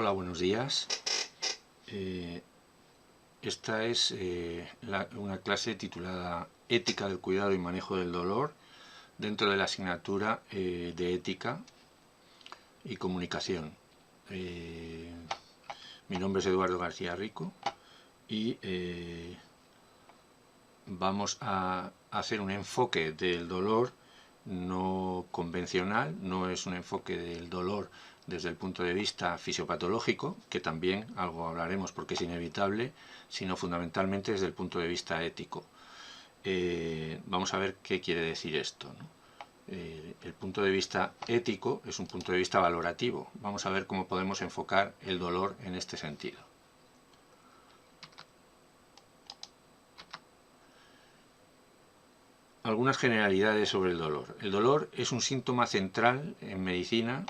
Hola, buenos días. Esta es una clase titulada Ética del cuidado y manejo del dolor dentro de la asignatura de Ética y Comunicación. Mi nombre es Eduardo García Rico y vamos a hacer un enfoque del dolor no convencional, no es un enfoque del dolor desde el punto de vista fisiopatológico, que también algo hablaremos porque es inevitable, sino fundamentalmente desde el punto de vista ético. Vamos a ver qué quiere decir esto, ¿no? El punto de vista ético es un punto de vista valorativo. Vamos a ver cómo podemos enfocar el dolor en este sentido. Algunas generalidades sobre el dolor. El dolor es un síntoma central en medicina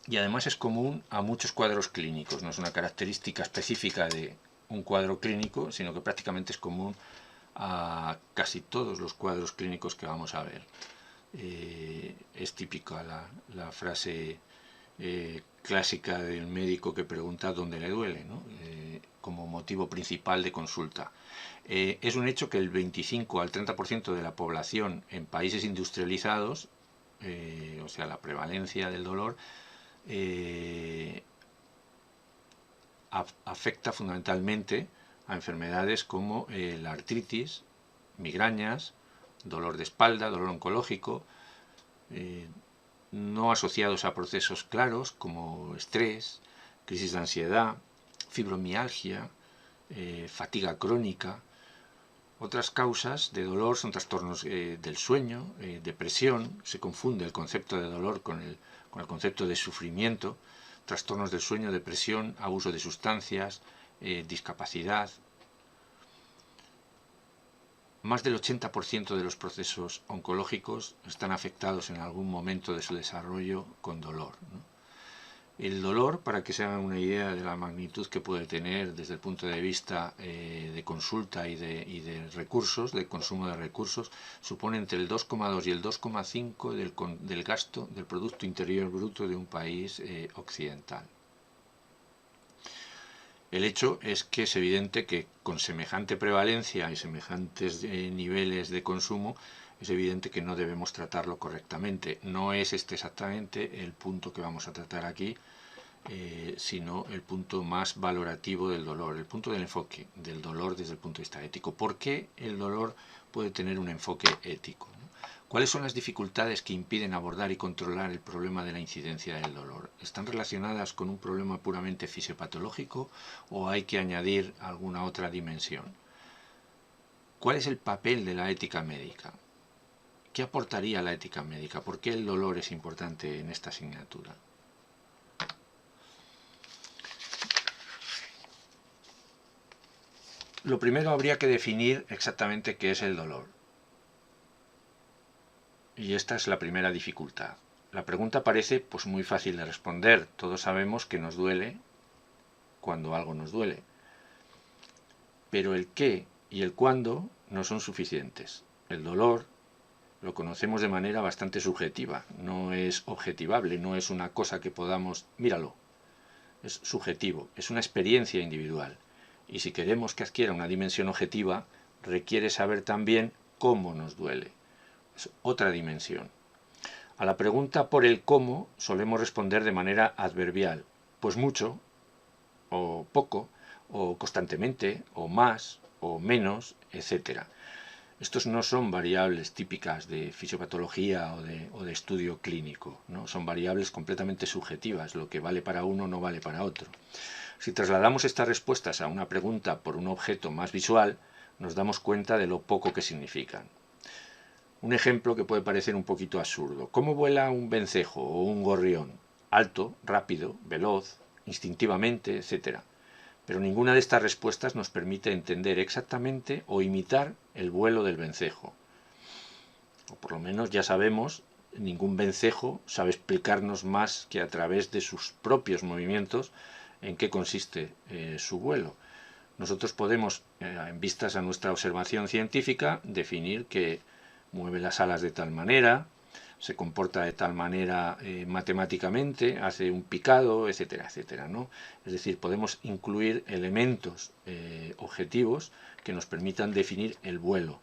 y además es común a muchos cuadros clínicos. No es una característica específica de un cuadro clínico, sino que prácticamente es común a casi todos los cuadros clínicos que vamos a ver. Es típica la frase clásica del médico que pregunta dónde le duele, ¿no? Como motivo principal de consulta. Es un hecho que el 25 al 30% de la población en países industrializados, o sea, la prevalencia del dolor, afecta fundamentalmente a enfermedades como la artritis, migrañas, dolor de espalda, dolor oncológico, no asociados a procesos claros como estrés, crisis de ansiedad, fibromialgia, fatiga crónica. Otras causas de dolor son trastornos del sueño, depresión, se confunde el concepto de dolor con el concepto de sufrimiento, trastornos del sueño, depresión, abuso de sustancias, discapacidad. Más del 80% de los procesos oncológicos están afectados en algún momento de su desarrollo con dolor, ¿no? El dolor, para que se hagan una idea de la magnitud que puede tener desde el punto de vista de consulta y de recursos, de consumo de recursos, supone entre el 2,2 y el 2,5 del gasto del Producto Interior Bruto de un país occidental. El hecho es que es evidente que con semejante prevalencia y semejantes niveles de consumo, es evidente que no debemos tratarlo correctamente. No es este exactamente el punto que vamos a tratar aquí, sino el punto más valorativo del dolor, el punto del enfoque del dolor desde el punto de vista ético. ¿Por qué el dolor puede tener un enfoque ético, ¿no? ¿Cuáles son las dificultades que impiden abordar y controlar el problema de la incidencia del dolor? ¿Están relacionadas con un problema puramente fisiopatológico o hay que añadir alguna otra dimensión? ¿Cuál es el papel de la ética médica? ¿Qué aportaría la ética médica? ¿Por qué el dolor es importante en esta asignatura? Lo primero, habría que definir exactamente qué es el dolor. Y esta es la primera dificultad. La pregunta parece pues muy fácil de responder. Todos sabemos que nos duele cuando algo nos duele. Pero el qué y el cuándo no son suficientes. El dolor lo conocemos de manera bastante subjetiva. No es objetivable, no es una cosa que podamos... Míralo. Es subjetivo, es una experiencia individual. Y si queremos que adquiera una dimensión objetiva, requiere saber también cómo nos duele. Es otra dimensión. A la pregunta por el cómo solemos responder de manera adverbial, pues mucho, o poco, o constantemente, o más, o menos, etc. Estos no son variables típicas de fisiopatología o de estudio clínico, ¿no? Son variables completamente subjetivas, lo que vale para uno no vale para otro. Si trasladamos estas respuestas a una pregunta por un objeto más visual, nos damos cuenta de lo poco que significan. Un ejemplo que puede parecer un poquito absurdo. ¿Cómo vuela un vencejo o un gorrión? Alto, rápido, veloz, instintivamente, etc. Pero ninguna de estas respuestas nos permite entender exactamente o imitar el vuelo del vencejo. O por lo menos ya sabemos, ningún vencejo sabe explicarnos más que a través de sus propios movimientos en qué consiste su vuelo. Nosotros podemos, en vistas a nuestra observación científica, definir que mueve las alas de tal manera, se comporta de tal manera matemáticamente, hace un picado, etcétera, etcétera, ¿no? Es decir, podemos incluir elementos objetivos que nos permitan definir el vuelo.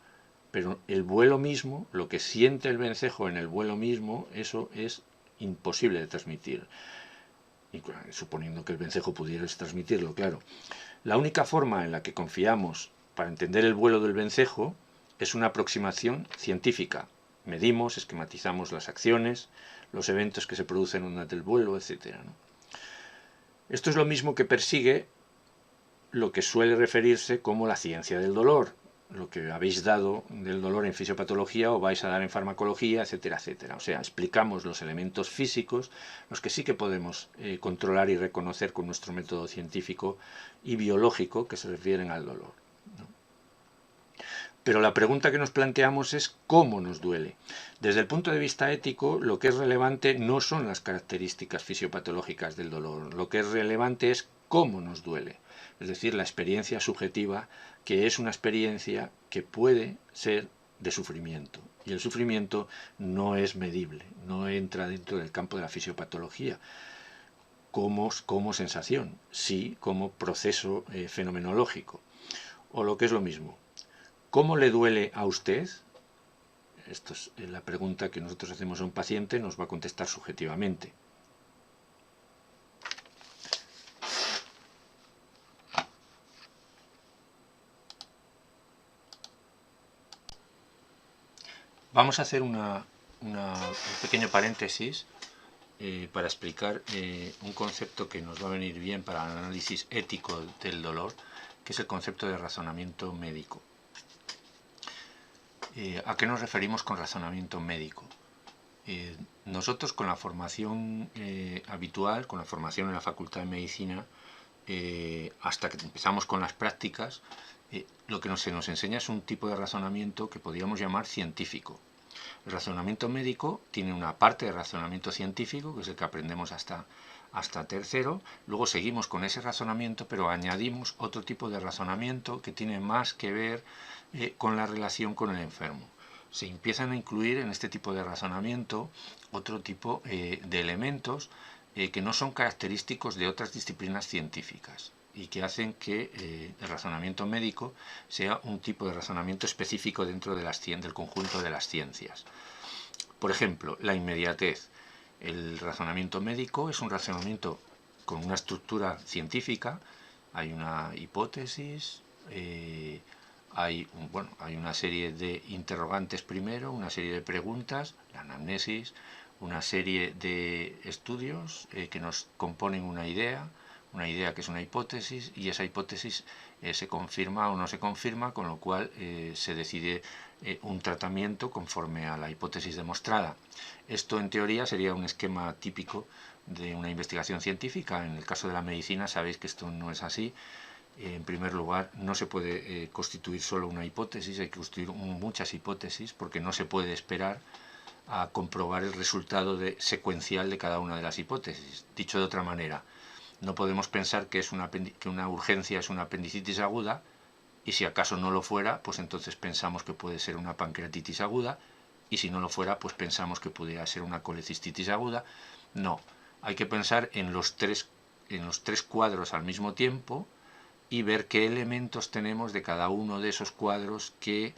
Pero el vuelo mismo, lo que siente el vencejo en el vuelo mismo, eso es imposible de transmitir. Y, suponiendo que el vencejo pudiera transmitirlo, claro. La única forma en la que confiamos para entender el vuelo del vencejo es una aproximación científica. Medimos, esquematizamos las acciones, los eventos que se producen durante el vuelo, etc., ¿no? Esto es lo mismo que persigue lo que suele referirse como la ciencia del dolor, lo que habéis dado del dolor en fisiopatología o vais a dar en farmacología, etcétera, etcétera. O sea, explicamos los elementos físicos, los que sí que podemos controlar y reconocer con nuestro método científico y biológico que se refieren al dolor, ¿no? Pero la pregunta que nos planteamos es cómo nos duele. Desde el punto de vista ético, lo que es relevante no son las características fisiopatológicas del dolor, lo que es relevante es cómo nos duele. Es decir, la experiencia subjetiva, que es una experiencia que puede ser de sufrimiento. Y el sufrimiento no es medible, no entra dentro del campo de la fisiopatología como sensación, sí como proceso fenomenológico. O lo que es lo mismo, ¿cómo le duele a usted? Esto es la pregunta que nosotros hacemos a un paciente, nos va a contestar subjetivamente. Vamos a hacer un pequeño paréntesis para explicar un concepto que nos va a venir bien para el análisis ético del dolor, que es el concepto de razonamiento médico. ¿A qué nos referimos con razonamiento médico? Nosotros con la formación habitual, con la formación en la Facultad de Medicina, hasta que empezamos con las prácticas, lo que se nos enseña es un tipo de razonamiento que podríamos llamar científico. El razonamiento médico tiene una parte de razonamiento científico, que es el que aprendemos hasta tercero, luego seguimos con ese razonamiento, pero añadimos otro tipo de razonamiento que tiene más que ver con la relación con el enfermo. Se empiezan a incluir en este tipo de razonamiento otro tipo de elementos que no son característicos de otras disciplinas científicas y que hacen que el razonamiento médico sea un tipo de razonamiento específico dentro de del conjunto de las ciencias. Por ejemplo, la inmediatez. El razonamiento médico es un razonamiento con una estructura científica, hay una hipótesis, hay una serie de interrogantes primero, una serie de preguntas, la anamnesis, una serie de estudios que nos componen una idea que es una hipótesis, y esa hipótesis se confirma o no se confirma, con lo cual se decide un tratamiento conforme a la hipótesis demostrada. Esto en teoría sería un esquema típico de una investigación científica. En el caso de la medicina sabéis que esto no es así. En primer lugar, no se puede constituir solo una hipótesis, hay que constituir muchas hipótesis porque no se puede esperar a comprobar el resultado secuencial de cada una de las hipótesis. Dicho de otra manera, no podemos pensar que una urgencia es una apendicitis aguda, y si acaso no lo fuera, pues entonces pensamos que puede ser una pancreatitis aguda, y si no lo fuera, pues pensamos que pudiera ser una colecistitis aguda. No, hay que pensar en los tres cuadros al mismo tiempo y ver qué elementos tenemos de cada uno de esos cuadros que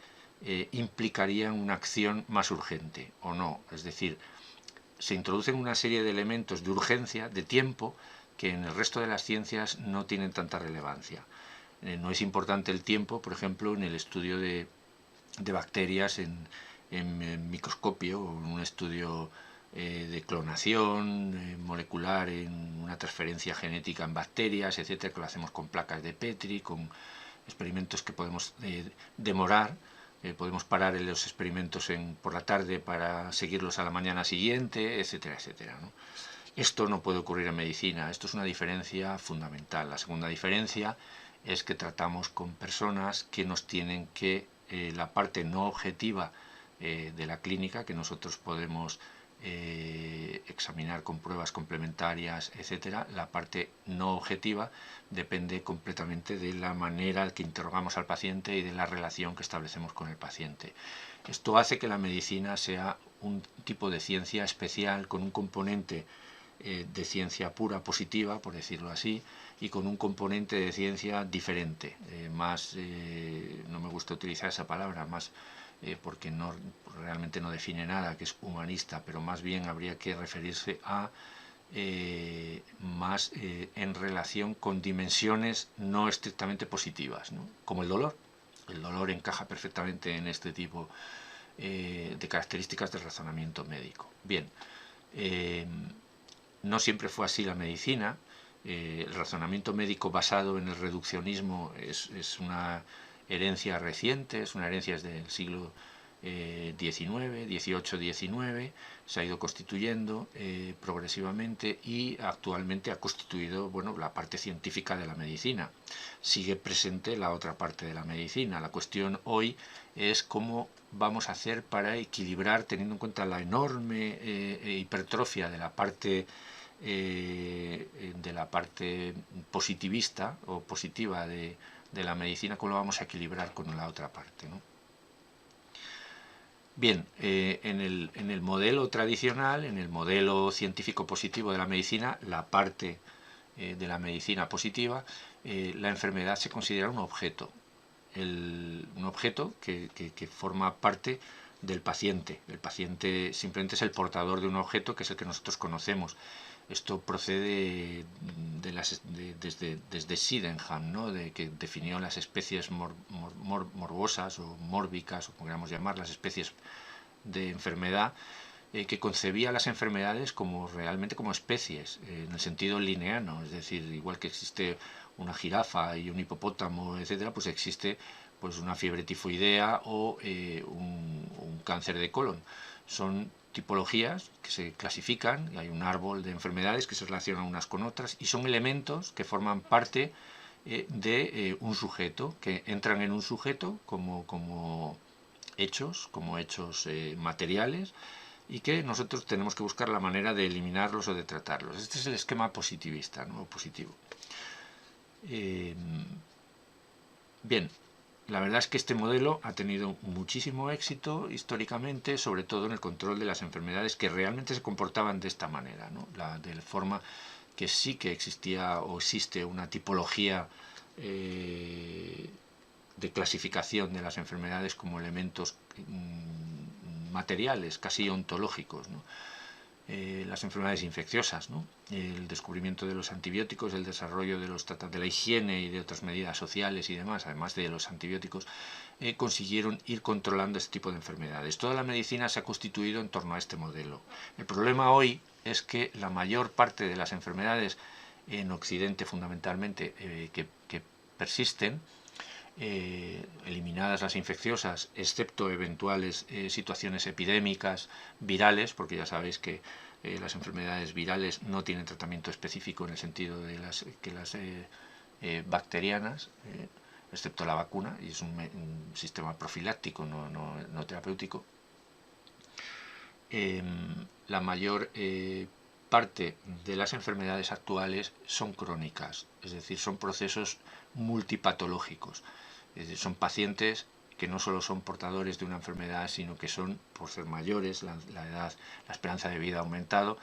implicarían una acción más urgente o no. Es decir, se introducen una serie de elementos de urgencia, de tiempo, que en el resto de las ciencias no tienen tanta relevancia. No es importante el tiempo, por ejemplo, en el estudio de bacterias en microscopio, o en un estudio de clonación molecular, en una transferencia genética en bacterias, etcétera, que lo hacemos con placas de Petri, con experimentos que podemos demorar. Podemos parar los experimentos por la tarde para seguirlos a la mañana siguiente, etcétera, etcétera, ¿no? Esto no puede ocurrir en medicina, esto es una diferencia fundamental. La segunda diferencia es que tratamos con personas que nos tienen que, la parte no objetiva de la clínica, que nosotros podemos examinar con pruebas complementarias, etcétera, la parte no objetiva depende completamente de la manera en que interrogamos al paciente y de la relación que establecemos con el paciente. Esto hace que la medicina sea un tipo de ciencia especial con un componente de ciencia pura positiva, por decirlo así, y con un componente de ciencia diferente, no me gusta utilizar esa palabra, más porque realmente no define nada, que es humanista, pero más bien habría que referirse a más en relación con dimensiones no estrictamente positivas, ¿no? Como el dolor. El dolor encaja perfectamente en este tipo de características del razonamiento médico. Bien, no siempre fue así la medicina. El razonamiento médico basado en el reduccionismo es una herencia reciente, es una herencia desde el siglo XIX, XVIII, XIX, se ha ido constituyendo progresivamente y actualmente ha constituido, bueno, la parte científica de la medicina. Sigue presente la otra parte de la medicina. La cuestión hoy es cómo vamos a hacer para equilibrar, teniendo en cuenta la enorme hipertrofia de la parte positivista o positiva de la medicina, cómo lo vamos a equilibrar con la otra parte, ¿no? Bien, en el modelo tradicional, en el modelo científico positivo de la medicina, la parte de la medicina positiva, la enfermedad se considera un objeto. Un objeto que forma parte del paciente. El paciente simplemente es el portador de un objeto que es el que nosotros conocemos. Esto procede desde Sydenham, ¿no? Que definió las especies morbosas o mórbicas, o como queramos llamar, las especies de enfermedad, que concebía las enfermedades realmente como especies, en el sentido lineano, es decir, igual que existe una jirafa y un hipopótamo, etcétera, pues existe pues una fiebre tifoidea o un cáncer de colon. Son tipologías que se clasifican, y hay un árbol de enfermedades que se relacionan unas con otras, y son elementos que forman parte de un sujeto, que entran en un sujeto como hechos materiales, y que nosotros tenemos que buscar la manera de eliminarlos o de tratarlos. Este es el esquema positivista, ¿no? Positivo. Bien, la verdad es que este modelo ha tenido muchísimo éxito históricamente, sobre todo en el control de las enfermedades que realmente se comportaban de esta manera, ¿no? De la forma que sí que existía o existe una tipología de clasificación de las enfermedades como elementos materiales, casi ontológicos, ¿no? Las enfermedades infecciosas, ¿no? El descubrimiento de los antibióticos, el desarrollo de la higiene y de otras medidas sociales y demás, además de los antibióticos, consiguieron ir controlando este tipo de enfermedades. Toda la medicina se ha constituido en torno a este modelo. El problema hoy es que la mayor parte de las enfermedades en Occidente, fundamentalmente, que persisten, eliminadas las infecciosas, excepto eventuales situaciones epidémicas, virales, porque ya sabéis que las enfermedades virales no tienen tratamiento específico en el sentido de las bacterianas, excepto la vacuna, y es un sistema profiláctico, no terapéutico. La mayor parte de las enfermedades actuales son crónicas, es decir, son procesos multipatológicos. Es decir, son pacientes que no solo son portadores de una enfermedad, sino que son, por ser mayores, la edad, la esperanza de vida ha aumentado,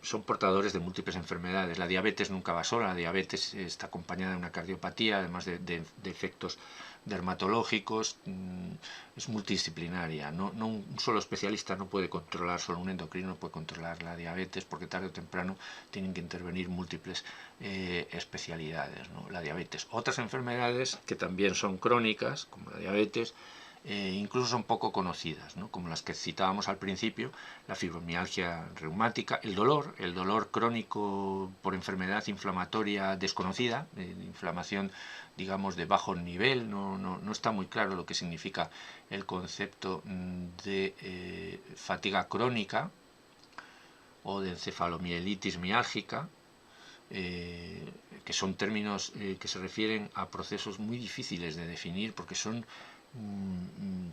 son portadores de múltiples enfermedades. La diabetes nunca va sola, la diabetes está acompañada de una cardiopatía, además de efectos dermatológicos, es multidisciplinaria. Un solo especialista no puede controlar, solo un endocrino no puede controlar la diabetes, porque tarde o temprano tienen que intervenir múltiples especialidades, ¿no? La diabetes. Otras enfermedades que también son crónicas, como la diabetes, incluso son poco conocidas, ¿no? Como las que citábamos al principio, la fibromialgia reumática, el dolor crónico por enfermedad inflamatoria desconocida, inflamación, digamos, de bajo nivel, no está muy claro lo que significa el concepto de fatiga crónica o de encefalomielitis miálgica, que son términos que se refieren a procesos muy difíciles de definir porque son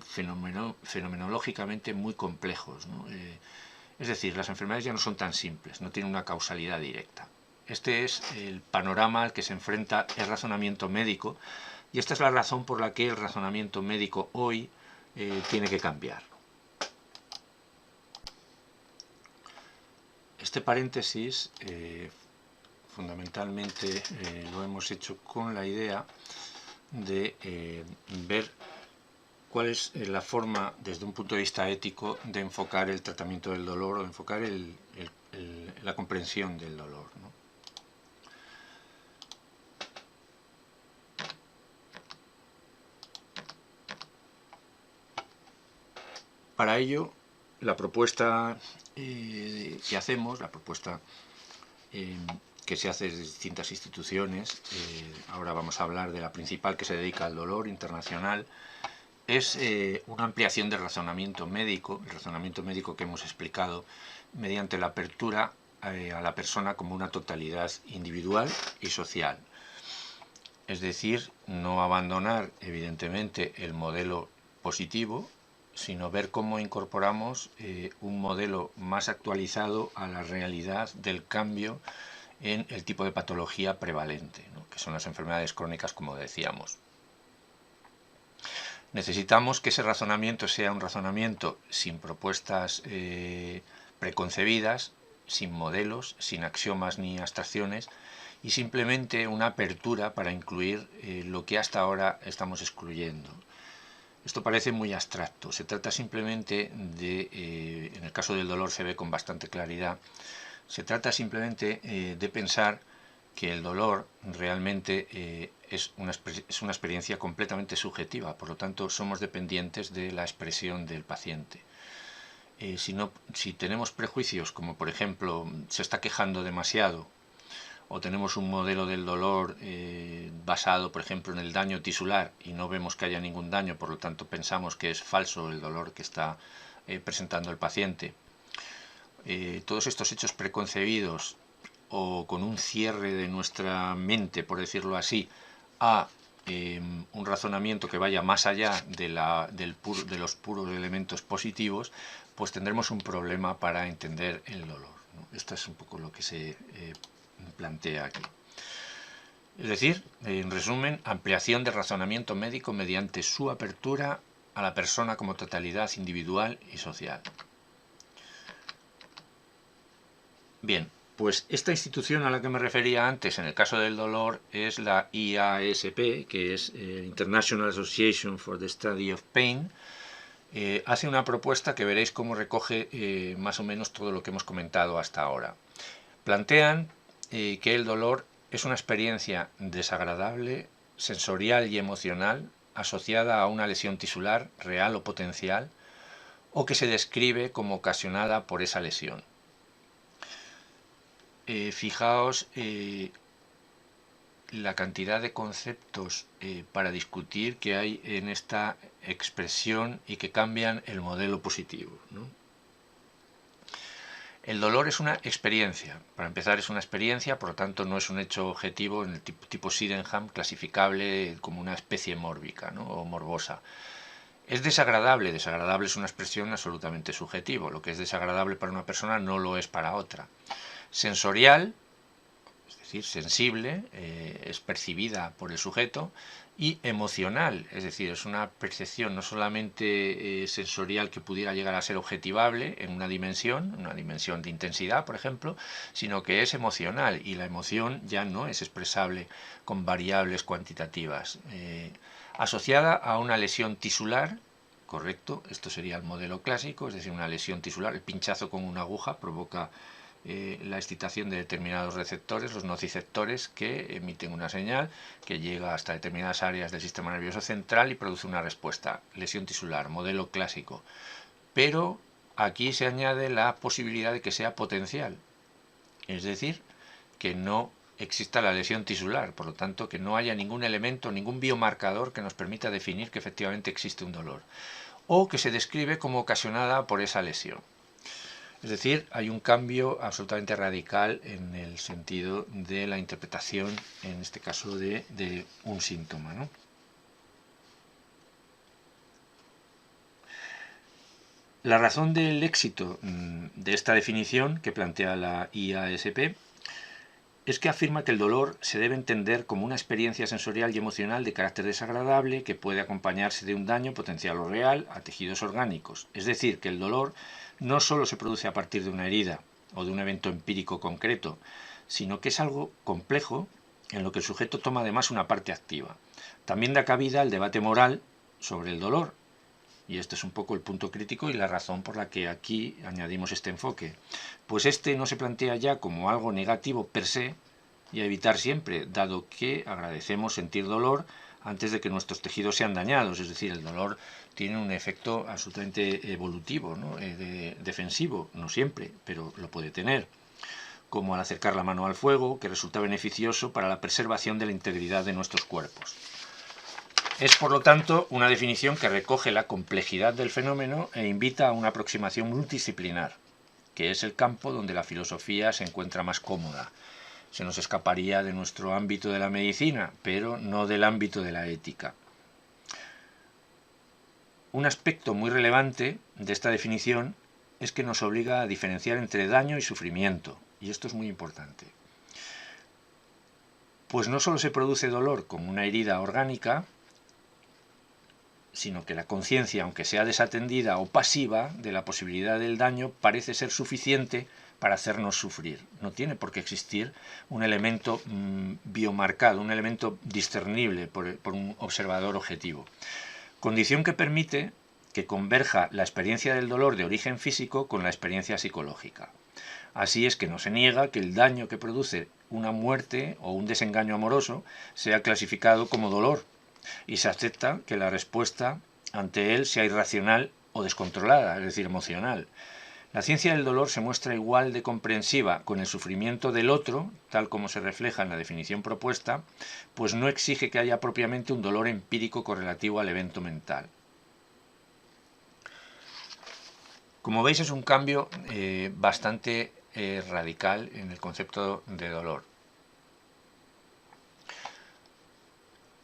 fenomenológicamente muy complejos, ¿no? Es decir, las enfermedades ya no son tan simples, no tienen una causalidad directa. Este es el panorama al que se enfrenta el razonamiento médico, y esta es la razón por la que el razonamiento médico hoy tiene que cambiar. Este paréntesis fundamentalmente lo hemos hecho con la idea de ver cuál es la forma, desde un punto de vista ético, de enfocar el tratamiento del dolor o de enfocar la comprensión del dolor, ¿no? Para ello, la propuesta que hacemos, la propuesta que se hace desde distintas instituciones, ahora vamos a hablar de la principal que se dedica al dolor internacional, es una ampliación del razonamiento médico, el razonamiento médico que hemos explicado, mediante la apertura a la persona como una totalidad individual y social. Es decir, no abandonar evidentemente el modelo positivo, sino ver cómo incorporamos un modelo más actualizado a la realidad del cambio en el tipo de patología prevalente, ¿no? Que son las enfermedades crónicas, como decíamos. Necesitamos que ese razonamiento sea un razonamiento sin propuestas preconcebidas, sin modelos, sin axiomas ni abstracciones, y simplemente una apertura para incluir lo que hasta ahora estamos excluyendo. Esto parece muy abstracto, se trata simplemente de, en el caso del dolor se ve con bastante claridad, se trata simplemente de pensar que el dolor realmente es una experiencia completamente subjetiva, por lo tanto somos dependientes de la expresión del paciente. Si tenemos prejuicios, como por ejemplo se está quejando demasiado, o tenemos un modelo del dolor basado, por ejemplo, en el daño tisular y no vemos que haya ningún daño, por lo tanto pensamos que es falso el dolor que está presentando el paciente. Todos estos hechos preconcebidos o con un cierre de nuestra mente, por decirlo así, a un razonamiento que vaya más allá de los puros elementos positivos, pues tendremos un problema para entender el dolor, ¿no? Esto es un poco lo que se plantea aquí. Es decir, en resumen, ampliación del razonamiento médico mediante su apertura a la persona como totalidad individual y social. Bien, pues esta institución a la que me refería antes en el caso del dolor es la IASP, que es International Association for the Study of Pain. Hace una propuesta que veréis cómo recoge más o menos todo lo que hemos comentado hasta ahora. Plantean que el dolor es una experiencia desagradable, sensorial y emocional asociada a una lesión tisular real o potencial, o que se describe como ocasionada por esa lesión. Fijaos la cantidad de conceptos para discutir que hay en esta expresión y que cambian el modelo positivo, ¿no? El dolor es una experiencia. Para empezar, es una experiencia, por lo tanto no es un hecho objetivo en el tipo Sydenham, clasificable como una especie mórbica, ¿no? O morbosa. Es desagradable. Desagradable es una expresión absolutamente subjetiva. Lo que es desagradable para una persona no lo es para otra. Sensorial, es decir, sensible, es percibida por el sujeto, y emocional, es decir, es una percepción no solamente sensorial que pudiera llegar a ser objetivable en una dimensión de intensidad, por ejemplo, sino que es emocional, y la emoción ya no es expresable con variables cuantitativas. Asociada a una lesión tisular, correcto, esto sería el modelo clásico, es decir, una lesión tisular, el pinchazo con una aguja provoca la excitación de determinados receptores, los nociceptores, que emiten una señal que llega hasta determinadas áreas del sistema nervioso central y produce una respuesta. Lesión tisular, modelo clásico. Pero aquí se añade la posibilidad de que sea potencial, es decir, que no exista la lesión tisular, por lo tanto que no haya ningún elemento, ningún biomarcador que nos permita definir que efectivamente existe un dolor, o que se describe como ocasionada por esa lesión. Es decir, hay un cambio absolutamente radical en el sentido de la interpretación, en este caso, de un síntoma, ¿no? La razón del éxito de esta definición que plantea la IASP es que afirma que el dolor se debe entender como una experiencia sensorial y emocional de carácter desagradable que puede acompañarse de un daño potencial o real a tejidos orgánicos. Es decir, que el dolor no solo se produce a partir de una herida o de un evento empírico concreto, sino que es algo complejo en lo que el sujeto toma además una parte activa. También da cabida al debate moral sobre el dolor, y este es un poco el punto crítico y la razón por la que aquí añadimos este enfoque. Pues este no se plantea ya como algo negativo per se y a evitar siempre, dado que agradecemos sentir dolor antes de que nuestros tejidos sean dañados. Es decir, el dolor tiene un efecto absolutamente evolutivo, ¿no? Defensivo, no siempre, pero lo puede tener, como al acercar la mano al fuego, que resulta beneficioso para la preservación de la integridad de nuestros cuerpos. Es, por lo tanto, una definición que recoge la complejidad del fenómeno e invita a una aproximación multidisciplinar, que es el campo donde la filosofía se encuentra más cómoda. Se nos escaparía de nuestro ámbito de la medicina, pero no del ámbito de la ética. Un aspecto muy relevante de esta definición es que nos obliga a diferenciar entre daño y sufrimiento, y esto es muy importante. Pues no solo se produce dolor como una herida orgánica, sino que la conciencia, aunque sea desatendida o pasiva de la posibilidad del daño, parece ser suficiente para hacernos sufrir. No tiene por qué existir un elemento biomarcado, un elemento discernible por un observador objetivo. Condición que permite que converja la experiencia del dolor de origen físico con la experiencia psicológica. Así es que no se niega que el daño que produce una muerte o un desengaño amoroso sea clasificado como dolor, y se acepta que la respuesta ante él sea irracional o descontrolada, es decir, emocional. La ciencia del dolor se muestra igual de comprensiva con el sufrimiento del otro, tal como se refleja en la definición propuesta, pues no exige que haya propiamente un dolor empírico correlativo al evento mental. Como veis, es un cambio bastante radical en el concepto de dolor.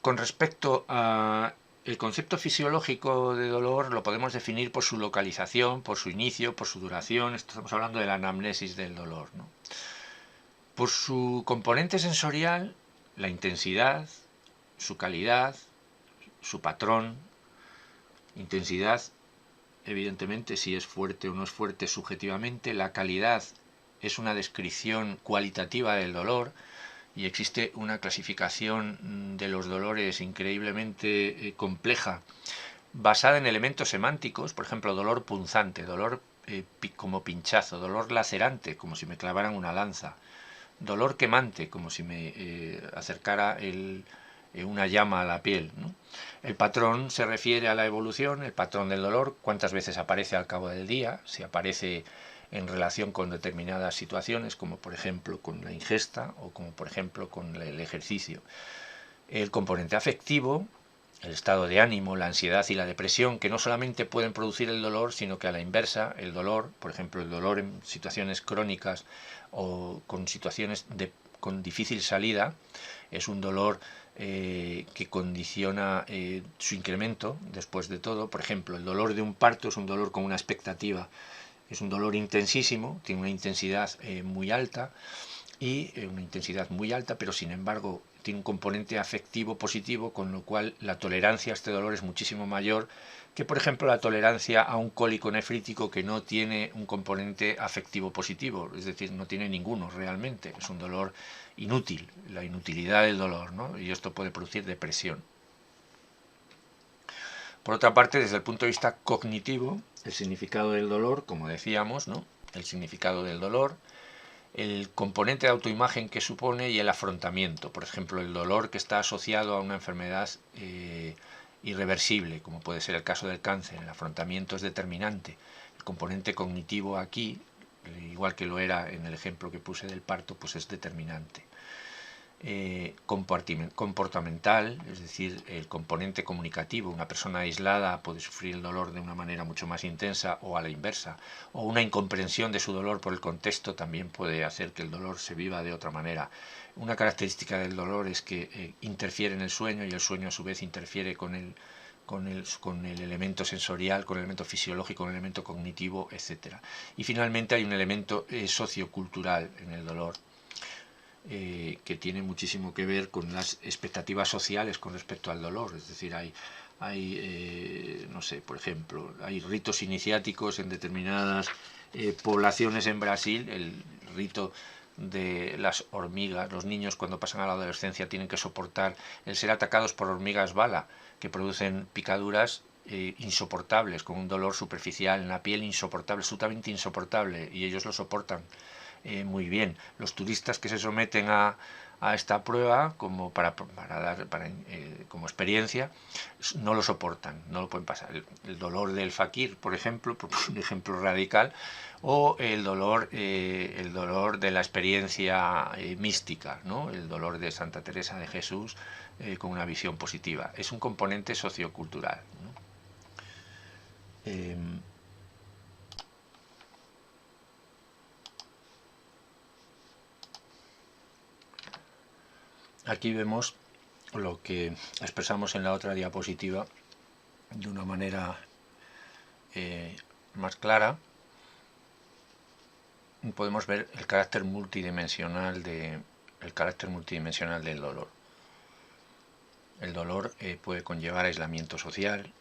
Con respecto al concepto fisiológico de dolor, lo podemos definir por su localización, por su inicio, por su duración. Estamos hablando de la anamnesis del dolor, ¿no? Por su componente sensorial, la intensidad, su calidad, su patrón. Intensidad, evidentemente, si es fuerte o no es fuerte subjetivamente. La calidad es una descripción cualitativa del dolor. Y existe una clasificación de los dolores increíblemente compleja, basada en elementos semánticos, por ejemplo, dolor punzante, dolor como pinchazo, dolor lacerante, como si me clavaran una lanza, dolor quemante, como si me acercara una llama a la piel, ¿no? El patrón se refiere a la evolución, el patrón del dolor, cuántas veces aparece al cabo del día, si aparece en relación con determinadas situaciones, como por ejemplo con la ingesta o como por ejemplo con el ejercicio. El componente afectivo, el estado de ánimo, la ansiedad y la depresión, que no solamente pueden producir el dolor, sino que a la inversa, el dolor, por ejemplo, el dolor en situaciones crónicas o con situaciones con difícil salida, es un dolor que condiciona su incremento después de todo. Por ejemplo, el dolor de un parto es un dolor con una expectativa. Es un dolor intensísimo, tiene una intensidad muy alta, pero sin embargo tiene un componente afectivo positivo, con lo cual la tolerancia a este dolor es muchísimo mayor que, por ejemplo, la tolerancia a un cólico nefrítico que no tiene un componente afectivo positivo, es decir, no tiene ninguno realmente. Es un dolor inútil, la inutilidad del dolor, ¿no? Y esto puede producir depresión. Por otra parte, desde el punto de vista cognitivo, el significado del dolor, como decíamos, ¿no? El significado del dolor, el componente de autoimagen que supone y el afrontamiento. Por ejemplo, el dolor que está asociado a una enfermedad irreversible, como puede ser el caso del cáncer. El afrontamiento es determinante. El componente cognitivo aquí, igual que lo era en el ejemplo que puse del parto, pues es determinante. Comportamental, es decir, el componente comunicativo. Una persona aislada puede sufrir el dolor de una manera mucho más intensa o a la inversa, o una incomprensión de su dolor por el contexto también puede hacer que el dolor se viva de otra manera. Una característica del dolor es que interfiere en el sueño, y el sueño a su vez interfiere con el elemento sensorial, con el elemento fisiológico, con el elemento cognitivo, etc. Y finalmente hay un elemento sociocultural en el dolor. que tiene muchísimo que ver con las expectativas sociales con respecto al dolor. Es decir, no sé, por ejemplo, hay ritos iniciáticos en determinadas poblaciones en Brasil. El rito de las hormigas, los niños cuando pasan a la adolescencia tienen que soportar el ser atacados por hormigas bala, que producen picaduras insoportables, con un dolor superficial en la piel insoportable, absolutamente insoportable, y ellos lo soportan muy bien. Los turistas que se someten a esta prueba como como experiencia no lo soportan, no lo pueden pasar. El dolor del fakir, por ejemplo, por un ejemplo radical, o el dolor de la experiencia mística, ¿no? El dolor de Santa Teresa de Jesús con una visión positiva. Es un componente sociocultural, ¿no? Aquí vemos lo que expresamos en la otra diapositiva de una manera más clara. Podemos ver el carácter multidimensional del dolor. El dolor puede conllevar aislamiento social,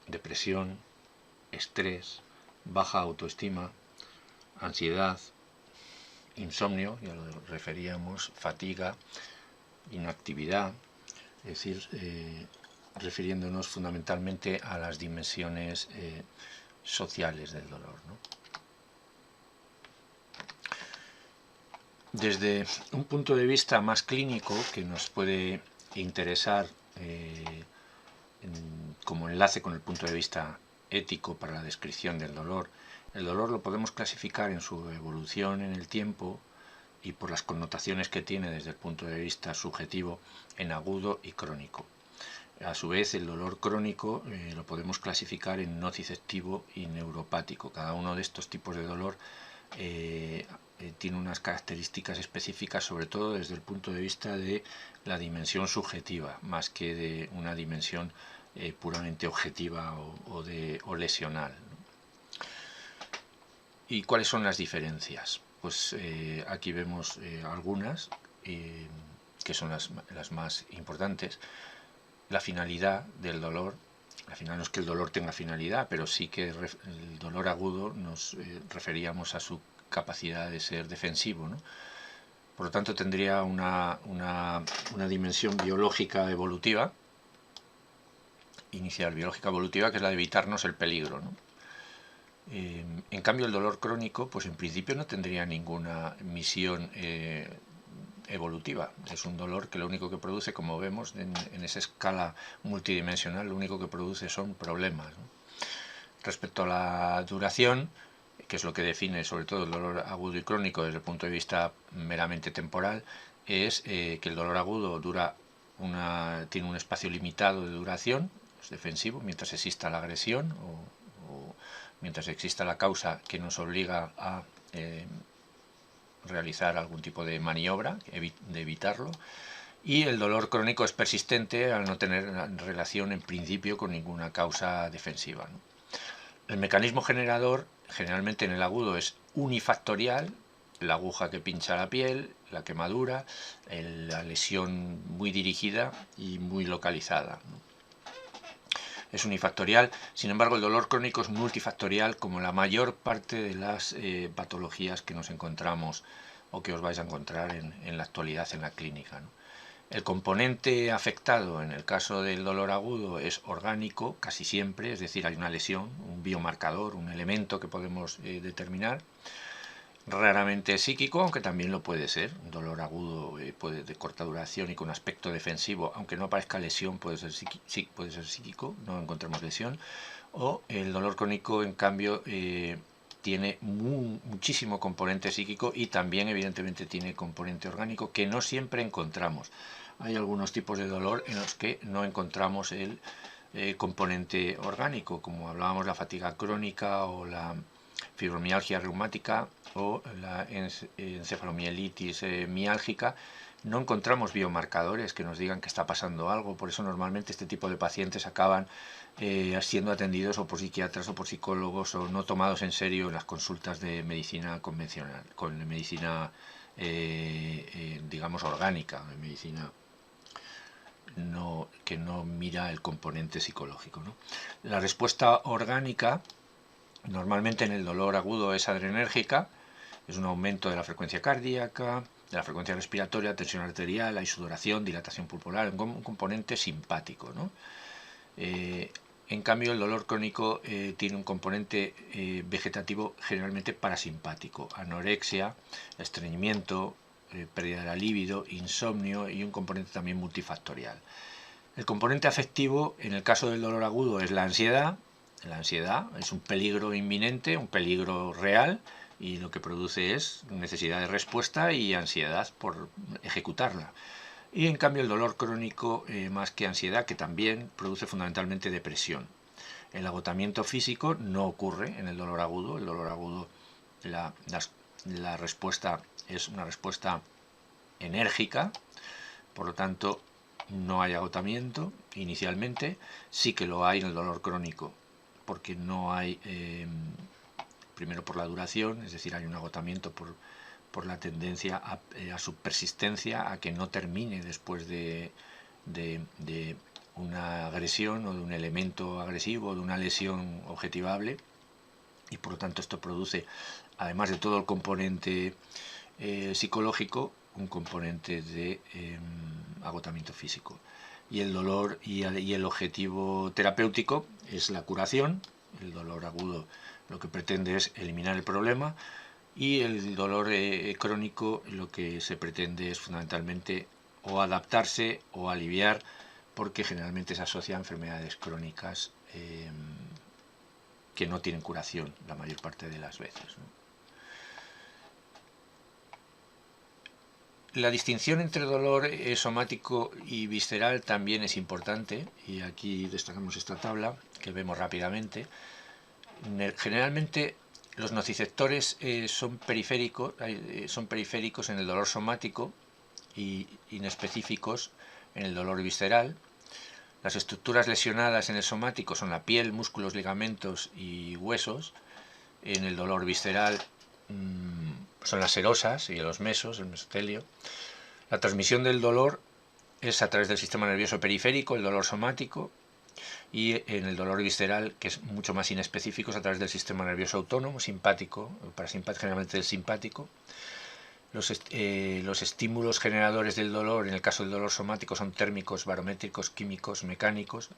depresión, estrés, baja autoestima, ansiedad, insomnio, ya lo referíamos, fatiga, inactividad, es decir, refiriéndonos fundamentalmente a las dimensiones sociales del dolor, ¿no? Desde un punto de vista más clínico, que nos puede interesar como enlace con el punto de vista ético para la descripción del dolor, el dolor lo podemos clasificar en su evolución en el tiempo y por las connotaciones que tiene desde el punto de vista subjetivo en agudo y crónico. A su vez, el dolor crónico lo podemos clasificar en nociceptivo y neuropático. Cada uno de estos tipos de dolor tiene unas características específicas, sobre todo desde el punto de vista de la dimensión subjetiva, más que de una dimensión puramente objetiva o lesional, ¿no? ¿Y cuáles son las diferencias? Pues aquí vemos algunas que son las más importantes. La finalidad del dolor. Al final no es que el dolor tenga finalidad, pero sí que el dolor agudo nos referíamos a su capacidad de ser defensivo, ¿no? Por lo tanto, tendría una dimensión biológica evolutiva, inicial biológica evolutiva, que es la de evitarnos el peligro, ¿no? En cambio, el dolor crónico, pues en principio no tendría ninguna misión evolutiva. Es un dolor que lo único que produce, como vemos en esa escala multidimensional, lo único que produce son problemas, ¿no? Respecto a la duración, que es lo que define sobre todo el dolor agudo y crónico desde el punto de vista meramente temporal, es que el dolor agudo tiene un espacio limitado de duración, es defensivo, mientras exista la agresión o mientras exista la causa que nos obliga a realizar algún tipo de maniobra, de evitarlo. Y el dolor crónico es persistente al no tener relación en principio con ninguna causa defensiva, ¿no? El mecanismo generador generalmente en el agudo es unifactorial: la aguja que pincha la piel, la quemadura, la lesión muy dirigida y muy localizada, ¿no? Es unifactorial. Sin embargo, el dolor crónico es multifactorial, como la mayor parte de las patologías que nos encontramos o que os vais a encontrar en la actualidad en la clínica, ¿no? El componente afectado en el caso del dolor agudo es orgánico, casi siempre, es decir, hay una lesión, un biomarcador, un elemento que podemos determinar. Raramente psíquico, aunque también lo puede ser. Un dolor agudo de corta duración y con aspecto defensivo, aunque no aparezca lesión, puede ser psíquico, no encontramos lesión. O el dolor crónico, en cambio, tiene muchísimo componente psíquico y también evidentemente tiene componente orgánico que no siempre encontramos. Hay algunos tipos de dolor en los que no encontramos el componente orgánico, como hablábamos la fatiga crónica o la fibromialgia reumática o la encefalomielitis miálgica, no encontramos biomarcadores que nos digan que está pasando algo. Por eso normalmente este tipo de pacientes acaban siendo atendidos o por psiquiatras o por psicólogos, o no tomados en serio en las consultas de medicina convencional, con medicina digamos orgánica, de medicina que no mira el componente psicológico, ¿no? La respuesta orgánica normalmente en el dolor agudo es adrenérgica, es un aumento de la frecuencia cardíaca, de la frecuencia respiratoria, tensión arterial, hay sudoración, dilatación pulmonar, un componente simpático, ¿no? En cambio, el dolor crónico tiene un componente vegetativo generalmente parasimpático, anorexia, estreñimiento, pérdida de la libido, insomnio y un componente también multifactorial. El componente afectivo, en el caso del dolor agudo, es la ansiedad. La ansiedad es un peligro inminente, un peligro real, y lo que produce es necesidad de respuesta y ansiedad por ejecutarla. Y en cambio el dolor crónico, más que ansiedad, que también produce fundamentalmente depresión. El agotamiento físico no ocurre en el dolor agudo. El dolor agudo, la respuesta es una respuesta enérgica, por lo tanto no hay agotamiento inicialmente. Sí que lo hay en el dolor crónico, porque no hay, primero por la duración, es decir, hay un agotamiento por la tendencia a su persistencia, a que no termine después de una agresión o de un elemento agresivo, de una lesión objetivable, y por lo tanto esto produce, además de todo el componente psicológico, un componente de agotamiento físico. Y el dolor y el objetivo terapéutico es la curación. El dolor agudo lo que pretende es eliminar el problema, y el dolor crónico lo que se pretende es fundamentalmente o adaptarse o aliviar, porque generalmente se asocia a enfermedades crónicas que no tienen curación la mayor parte de las veces, ¿no? La distinción entre dolor somático y visceral también es importante, y aquí destacamos esta tabla que vemos rápidamente. Generalmente los nociceptores son periféricos en el dolor somático y inespecíficos en el dolor visceral. Las estructuras lesionadas en el somático son la piel, músculos, ligamentos y huesos. En el dolor visceral son las serosas y los mesos, el mesotelio. La transmisión del dolor es a través del sistema nervioso periférico, el dolor somático, y en el dolor visceral, que es mucho más inespecífico, es a través del sistema nervioso autónomo, simpático, parasimpático, generalmente el simpático. Los estímulos generadores del dolor, en el caso del dolor somático, son térmicos, barométricos, químicos, mecánicos.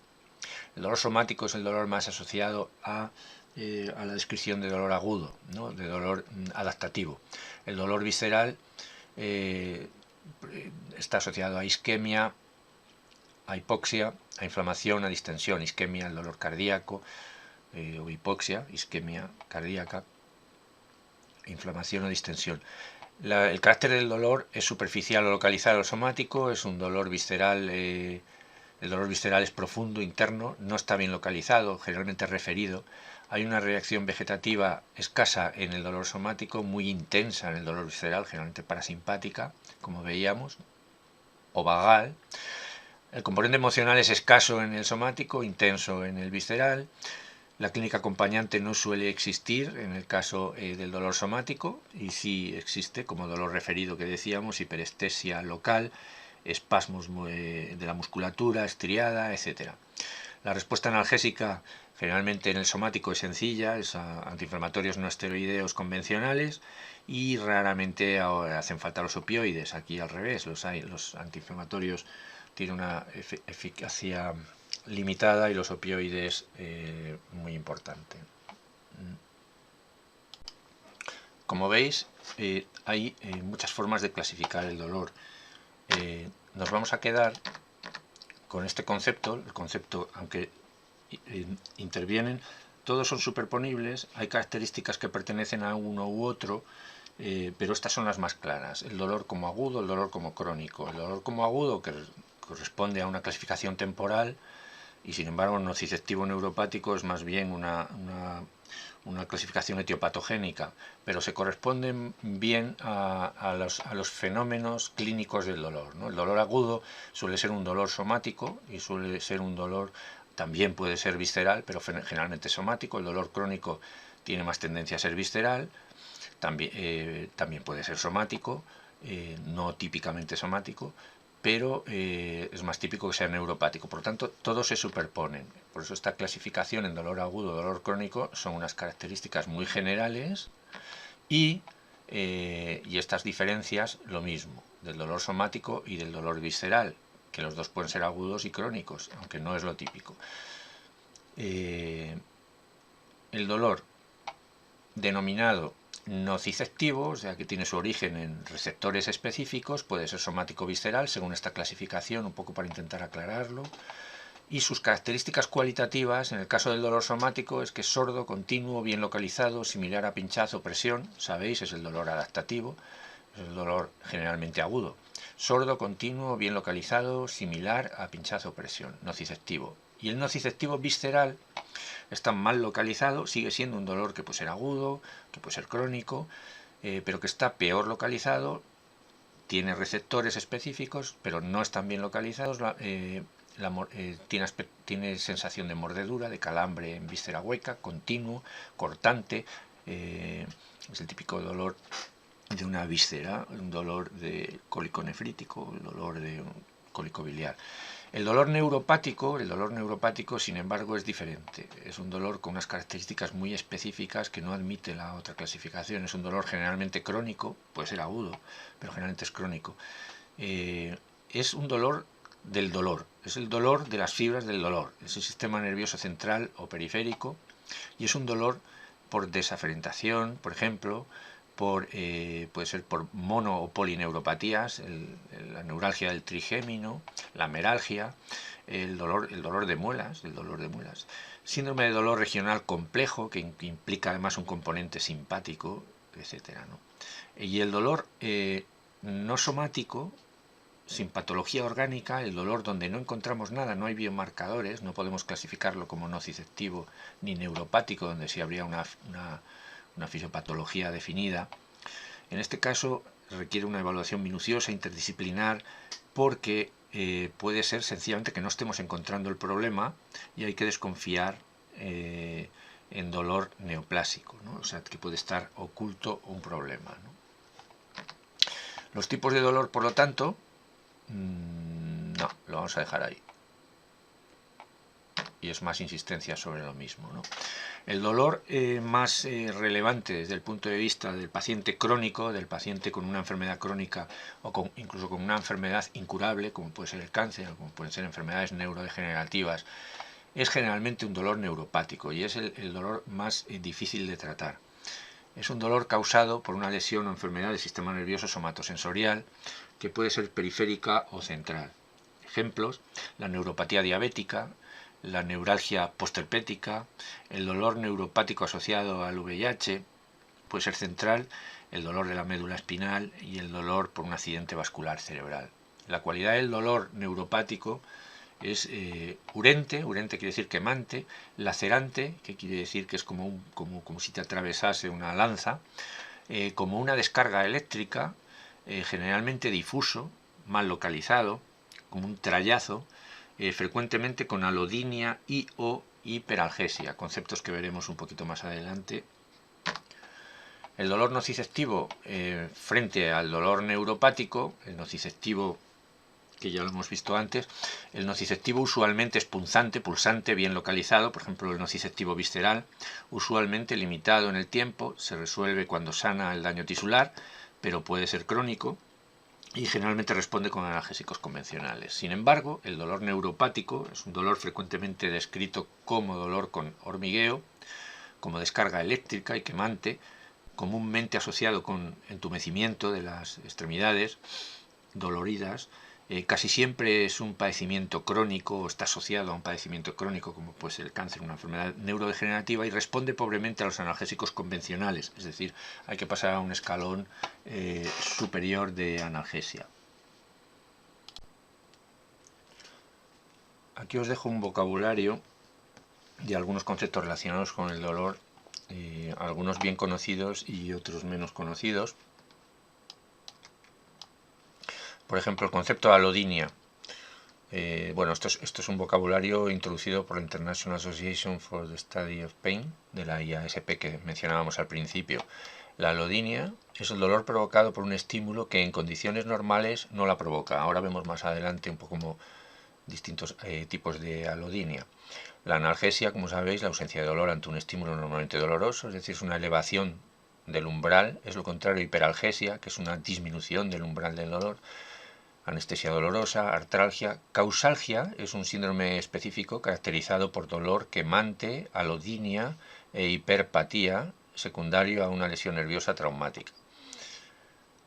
El dolor somático es el dolor más asociado a la descripción de dolor agudo, ¿no?, de dolor adaptativo. El dolor visceral está asociado a isquemia, a hipoxia, a inflamación, a distensión. Isquemia, el dolor cardíaco, o hipoxia, isquemia cardíaca, inflamación o distensión. El carácter del dolor es superficial o localizado o somático, es un dolor visceral. El dolor visceral es profundo, interno, no está bien localizado, generalmente referido. Hay una reacción vegetativa escasa en el dolor somático, muy intensa en el dolor visceral, generalmente parasimpática, como veíamos, o vagal. El componente emocional es escaso en el somático, intenso en el visceral. La clínica acompañante no suele existir en el caso del dolor somático, y sí existe como dolor referido que decíamos, hiperestesia local, espasmos de la musculatura, estriada, etc. La respuesta analgésica generalmente en el somático es sencilla, es antiinflamatorios no esteroideos convencionales, y raramente hacen falta los opioides. Aquí al revés, los antiinflamatorios tienen una eficacia limitada y los opioides muy importante. Como veis, hay muchas formas de clasificar el dolor. Nos vamos a quedar con este concepto. El concepto, aunque intervienen, todos son superponibles, hay características que pertenecen a uno u otro, pero estas son las más claras. El dolor como agudo, el dolor como crónico. El dolor como agudo, que corresponde a una clasificación temporal, y sin embargo el nociceptivo neuropático es más bien una una clasificación etiopatogénica, pero se corresponden bien a los fenómenos clínicos del dolor, ¿no? El dolor agudo suele ser un dolor somático y suele ser un dolor, también puede ser visceral, pero generalmente somático. El dolor crónico tiene más tendencia a ser visceral, también puede ser somático, no típicamente somático, pero es más típico que sea neuropático. Por lo tanto, todos se superponen. Por eso esta clasificación en dolor agudo, dolor crónico, son unas características muy generales y estas diferencias, lo mismo, del dolor somático y del dolor visceral, que los dos pueden ser agudos y crónicos, aunque no es lo típico. El dolor denominado nociceptivo, o sea que tiene su origen en receptores específicos, puede ser somático visceral, según esta clasificación, un poco para intentar aclararlo. Y sus características cualitativas, en el caso del dolor somático, es que es sordo, continuo, bien localizado, similar a pinchazo, presión, sabéis, es el dolor adaptativo, es el dolor generalmente agudo. Sordo, continuo, bien localizado, similar a pinchazo, presión, nociceptivo. Y el nociceptivo visceral está mal localizado, sigue siendo un dolor que puede ser agudo, que puede ser crónico, pero que está peor localizado, tiene receptores específicos, pero no están bien localizados, tiene sensación de mordedura, de calambre en víscera hueca, continuo, cortante, es el típico dolor de una víscera, un dolor de cólico nefrítico, el dolor de un cólico biliar. El dolor neuropático, sin embargo, es diferente. Es un dolor con unas características muy específicas que no admite la otra clasificación. Es un dolor generalmente crónico, puede ser agudo, pero generalmente es crónico. Es un dolor del dolor, es el dolor de las fibras del dolor. Es el sistema nervioso central o periférico y es un dolor por desaferentación, por ejemplo, puede ser por mono o polineuropatías, la neuralgia del trigémino, la meralgia, el dolor de muelas, síndrome de dolor regional complejo que implica además un componente simpático, etcétera, ¿no? Y el dolor no somático, sin patología orgánica, el dolor donde no encontramos nada, no hay biomarcadores, no podemos clasificarlo como nociceptivo ni neuropático, donde sí habría una fisiopatología definida. En este caso requiere una evaluación minuciosa, interdisciplinar, porque puede ser sencillamente que no estemos encontrando el problema y hay que desconfiar en dolor neoplásico, ¿no? O sea, que puede estar oculto un problema, ¿no? Los tipos de dolor, por lo tanto, no, lo vamos a dejar ahí. Y es más insistencia sobre lo mismo, ¿no? El dolor más relevante desde el punto de vista del paciente crónico, del paciente con una enfermedad crónica o incluso con una enfermedad incurable, como puede ser el cáncer, o como pueden ser enfermedades neurodegenerativas, es generalmente un dolor neuropático y es el dolor más difícil de tratar. Es un dolor causado por una lesión o enfermedad del sistema nervioso somatosensorial que puede ser periférica o central. Ejemplos: la neuropatía diabética, la neuralgia postherpética, el dolor neuropático asociado al VIH, puede ser central, el dolor de la médula espinal y el dolor por un accidente vascular cerebral. La cualidad del dolor neuropático es urente quiere decir quemante, lacerante, que quiere decir que es como si te atravesase una lanza, como una descarga eléctrica, generalmente difuso, mal localizado, como un trallazo, frecuentemente con alodinia y o hiperalgesia, conceptos que veremos un poquito más adelante. El dolor nociceptivo frente al dolor neuropático, el nociceptivo, que ya lo hemos visto antes, el nociceptivo usualmente es punzante, pulsante, bien localizado, por ejemplo el nociceptivo visceral, usualmente limitado en el tiempo, se resuelve cuando sana el daño tisular, pero puede ser crónico y generalmente responde con analgésicos convencionales. Sin embargo, el dolor neuropático es un dolor frecuentemente descrito como dolor con hormigueo, como descarga eléctrica y quemante, comúnmente asociado con entumecimiento de las extremidades doloridas. Casi siempre es un padecimiento crónico o está asociado a un padecimiento crónico como puede ser el cáncer, una enfermedad neurodegenerativa, y responde pobremente a los analgésicos convencionales, es decir, hay que pasar a un escalón superior de analgesia. Aquí os dejo un vocabulario de algunos conceptos relacionados con el dolor algunos bien conocidos y otros menos conocidos. Por ejemplo, el concepto de alodinia. Bueno, esto es un vocabulario introducido por la International Association for the Study of Pain, de la IASP que mencionábamos al principio. La alodinia es el dolor provocado por un estímulo que en condiciones normales no la provoca. Ahora vemos más adelante un poco como distintos tipos de alodinia. La analgesia, como sabéis, la ausencia de dolor ante un estímulo normalmente doloroso, es decir, es una elevación del umbral, es lo contrario hiperalgesia, que es una disminución del umbral del dolor. Anestesia dolorosa, artralgia. Causalgia es un síndrome específico caracterizado por dolor quemante, alodinia e hiperpatía secundario a una lesión nerviosa traumática.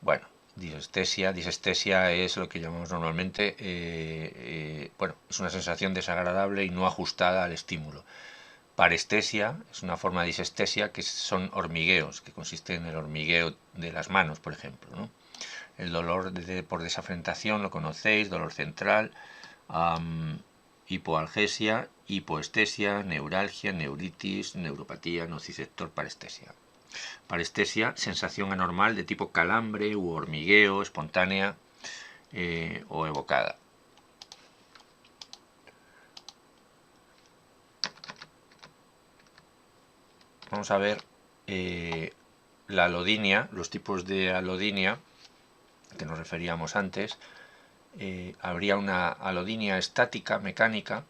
Bueno, disestesia es lo que llamamos normalmente, bueno, es una sensación desagradable y no ajustada al estímulo. Parestesia es una forma de disestesia que son hormigueos, que consiste en el hormigueo de las manos, por ejemplo, ¿no? El dolor por desafrentación lo conocéis, dolor central, hipoalgesia, hipoestesia, neuralgia, neuritis, neuropatía, nociceptor, parestesia. Parestesia, sensación anormal de tipo calambre u hormigueo, espontánea o evocada. Vamos a ver la alodinia, los tipos de alodinia que nos referíamos antes. Habría una alodinia estática, mecánica.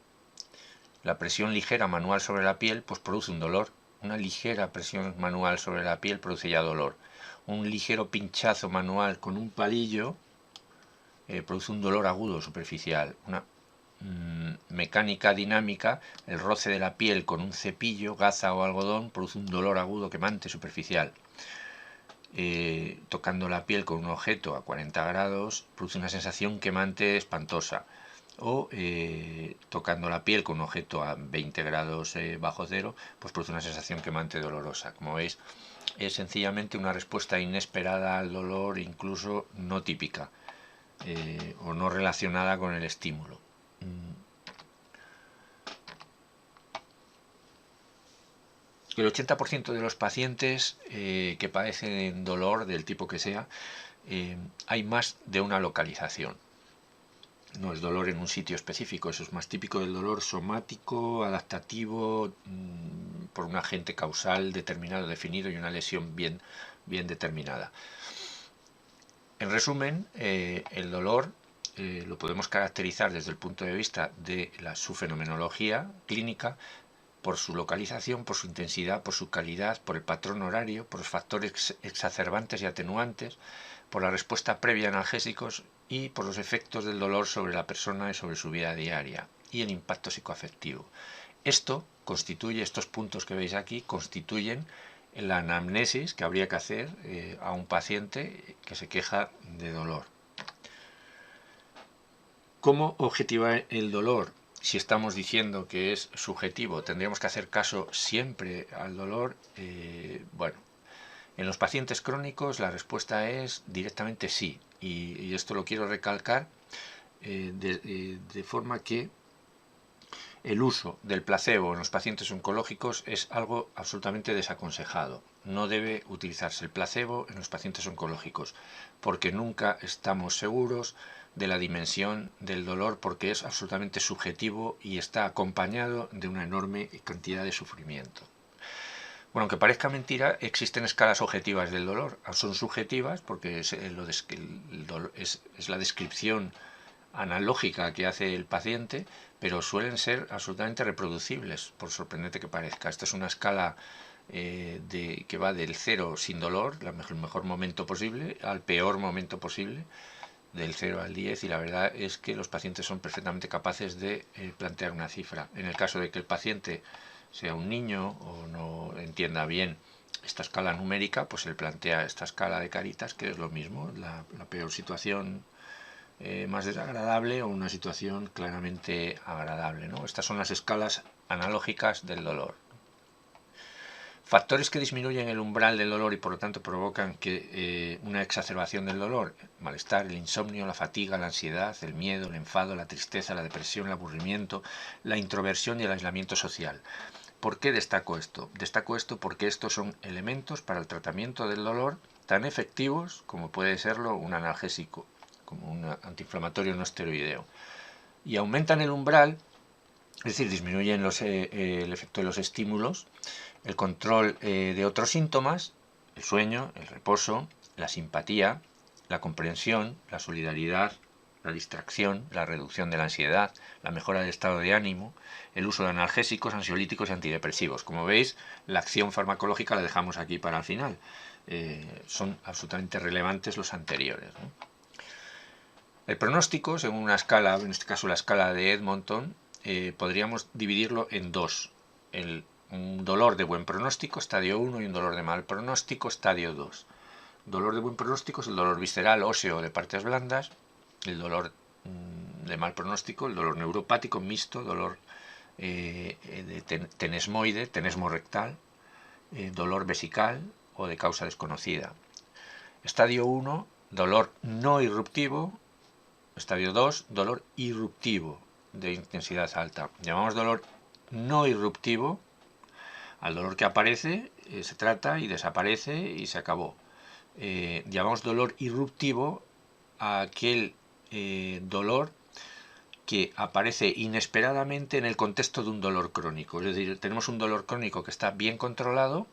La presión ligera manual sobre la piel pues produce un dolor. Una ligera presión manual sobre la piel produce ya dolor. Un ligero pinchazo manual con un palillo produce un dolor agudo superficial. Una mecánica dinámica, el roce de la piel con un cepillo, gaza o algodón produce un dolor agudo quemante superficial. Tocando la piel con un objeto a 40 grados produce una sensación quemante espantosa, o tocando la piel con un objeto a 20 grados bajo cero pues produce una sensación quemante dolorosa. Como veis, es sencillamente una respuesta inesperada al dolor, incluso no típica o no relacionada con el estímulo. El 80% de los pacientes que padecen dolor del tipo que sea, hay más de una localización. No es dolor en un sitio específico, eso es más típico del dolor somático, adaptativo, por un agente causal determinado, definido y una lesión bien determinada. En resumen, el dolor lo podemos caracterizar desde el punto de vista de su fenomenología clínica, por su localización, por su intensidad, por su calidad, por el patrón horario, por los factores exacerbantes y atenuantes, por la respuesta previa a analgésicos y por los efectos del dolor sobre la persona y sobre su vida diaria y el impacto psicoafectivo. Estos puntos que veis aquí constituyen la anamnesis que habría que hacer a un paciente que se queja de dolor. ¿Cómo objetivar el dolor? Si estamos diciendo que es subjetivo, tendríamos que hacer caso siempre al dolor. Bueno, en los pacientes crónicos la respuesta es directamente sí, y esto lo quiero recalcar de forma que el uso del placebo en los pacientes oncológicos es algo absolutamente desaconsejado. No debe utilizarse el placebo en los pacientes oncológicos porque nunca estamos seguros de la dimensión del dolor, porque es absolutamente subjetivo y está acompañado de una enorme cantidad de sufrimiento. Bueno, aunque parezca mentira, existen escalas objetivas del dolor. Son subjetivas porque es la descripción analógica que hace el paciente, pero suelen ser absolutamente reproducibles, por sorprendente que parezca. Esta es una escala que va del 0 sin dolor, el mejor momento posible, al peor momento posible, del 0 al 10, y la verdad es que los pacientes son perfectamente capaces de plantear una cifra. En el caso de que el paciente sea un niño o no entienda bien esta escala numérica, pues él plantea esta escala de caritas, que es lo mismo, la peor situación más desagradable o una situación claramente agradable, ¿no? Estas son las escalas analógicas del dolor. Factores que disminuyen el umbral del dolor y por lo tanto provocan una exacerbación del dolor: malestar, el insomnio, la fatiga, la ansiedad, el miedo, el enfado, la tristeza, la depresión, el aburrimiento, la introversión y el aislamiento social. ¿Por qué destaco esto? Destaco esto porque estos son elementos para el tratamiento del dolor tan efectivos como puede serlo un analgésico, como un antiinflamatorio no esteroideo. Y aumentan el umbral, es decir, disminuyen el efecto de los estímulos, el control de otros síntomas, el sueño, el reposo, la simpatía, la comprensión, la solidaridad, la distracción, la reducción de la ansiedad, la mejora del estado de ánimo, el uso de analgésicos, ansiolíticos y antidepresivos. Como veis, la acción farmacológica la dejamos aquí para el final. Son absolutamente relevantes los anteriores, ¿no? El pronóstico, según una escala, en este caso la escala de Edmonton, podríamos dividirlo en dos. Un dolor de buen pronóstico, estadio 1, y un dolor de mal pronóstico, estadio 2. Dolor de buen pronóstico es el dolor visceral, óseo de partes blandas. El dolor de mal pronóstico, el dolor neuropático mixto, dolor de tenesmoide, tenesmo rectal, dolor vesical o de causa desconocida. Estadio 1, dolor no irruptivo. Estadio 2, dolor irruptivo de intensidad alta. Llamamos dolor no irruptivo al dolor que aparece, se trata y desaparece y se acabó. Llamamos dolor irruptivo a aquel dolor que aparece inesperadamente en el contexto de un dolor crónico. Es decir, tenemos un dolor crónico que está bien controlado